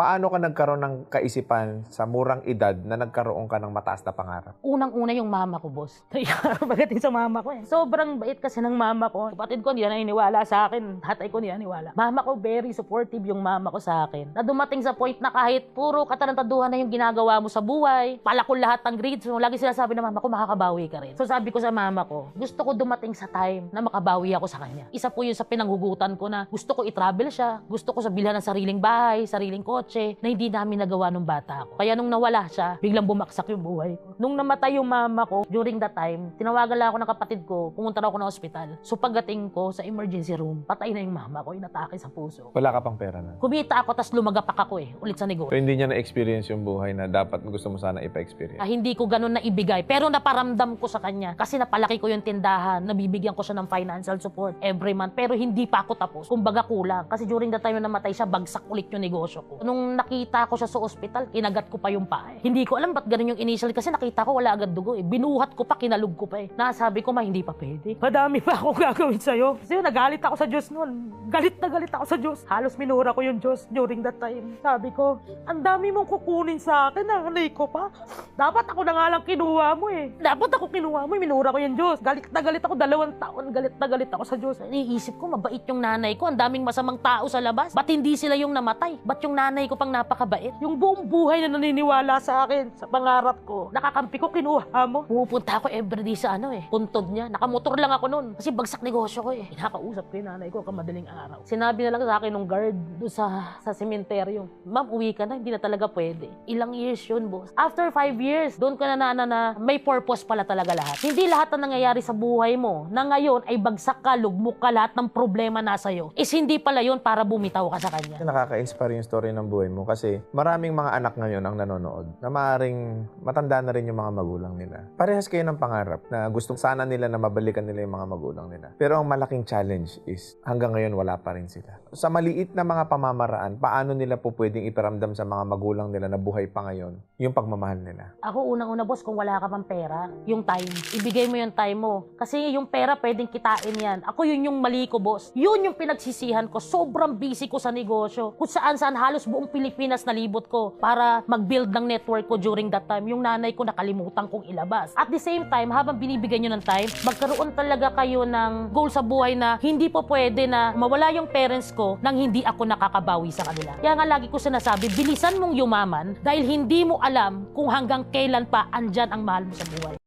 Paano ka nagkaroon ng kaisipan sa murang edad na nagkaroon ka ng mataas na pangarap? Unang-una yung mama ko, boss. Pagdating sa mama ko Sobrang bait kasi ng mama ko. Kapatid ko, hindi na naniniwala sa akin. Tatay ko, hindi na naniniwala. Mama ko, very supportive yung mama ko sa akin. Na dumating sa point na kahit puro katarantaduhan na yung ginagawa mo sa buhay, palakol lahat ng grades mo, lagi sila sabi ng mama ko, makakabawi ka rin. So sabi ko sa mama ko, gusto ko dumating sa time na makabawi ako sa kanya. Isa po yun sa pinanghugutan ko na gusto ko i-travel siya, gusto ko sa bilhan ng sariling bahay, sariling kotse, na hindi namin nagawa nung bata ko. Kaya nung nawala siya, biglang bumaksak yung buhay ko. Nung namatay yung mama ko, during that time, tinawagan lang ako ng kapatid ko, pumunta ako ng ospital. So pagdating ko sa emergency room, patay na yung mama ko, inatake sa puso. Wala ka pang pera na. Kumita ako, tas lumagapak ako ulit sa negosyo. So hindi niya na-experience yung buhay na dapat gusto mo sana ipa-experience. Hindi ko ganun na ibigay, pero naparamdam ko sa kanya. Kasi napalaki ko yung tindahan, nabibigyan ko siya ng financial support every month, pero hindi pa ako tapos. Kumbaga kulang. Kasi during that time na namatay siya, bagsak ulit yung negosyo ko. Nung nakita ko siya sa ospital, kinagat ko pa yung paa. Hindi ko alam ba't ganun yung initial kasi nakita ko wala agad dugo Binuhat ko pa, kinalug ko pa Nasabi ko hindi pa pwede. Madami pa ako gagawin sa'yo. Kasi nagalit ako sa Diyos noon. Galit na galit ako sa Diyos. Halos minura ko yung Diyos during that time. Sabi ko, ang dami mong kukunin sa akin, nanay ko pa. Dapat ako na nga lang kinuha mo Dapat ako kinuha mo, minura ko yung Diyos. Galit na galit ako, 2 taon, galit na galit ako sa Diyos. Iniisip ko, mabait yung nanay ko. Ang daming masamang tao sa labas. Ba't hindi sila yung namatay? Ba't yung nanay ko pang napakabait? Yung buong buhay na naniniwala sa akin, sa pangarap ko, nakakampi ko, kinuha mo. Pumupunta ako everyday sa puntod niya. Nakamotor lang ako noon. Kasi bagsak negosyo ko Pinakausap ko yung nanay ko kamadaling araw. Sinabi na lang sa akin nung guard doon sa sementeryo, ma'am, uwi ka na, hindi na talaga pwede. Ilang years yun, boss. After 5 years, doon ko na may purpose pala talaga lahat. Hindi lahat na nangyayari sa buhay mo na ngayon ay bagsak ka, lugmok ka, lahat ng problema nasa iyo. Hindi pala yun para bumitaw ka sa kanya. Nakaka-inspire yung story ng buhay mo kasi maraming mga anak ngayon ang nanonood na maaaring matanda na rin yung mga magulang nila. Parehas kayo ng pangarap na gustong sana nila na mabalikan nila yung mga magulang nila. Pero ang malaking challenge is hanggang ngayon wala pa rin sila. Sa maliit na mga pamamaraan, paano nila po pwedeng iparamdam sa mga magulang nila na buhay pa ngayon yung pagmamahal nila? Ako unang-una, boss, kung wala ka pang pera, yung time. Ibigay mo yung time mo. Kasi yung pera pwedeng kitain yan. Ako yun yung mali ko, boss. Yun yung pinagsisihan ko. Sobrang busy ko sa negosyo. Kung saan-saan halos buong Pilipinas nalibot ko para mag-build ng network ko during that time. Yung nanay ko nakalimutan kong ilabas. At the same time, habang binibigyan nyo ng time, magkaroon talaga kayo ng goal sa buhay na hindi po pwede na mawala yung parents ko nang hindi ako nakakabawi sa kanila. Kaya nga lagi ko sinasabi, bilisan mong yumaman dahil hindi mo alam kung hanggang kailan pa andyan ang mahal mo sa buhay.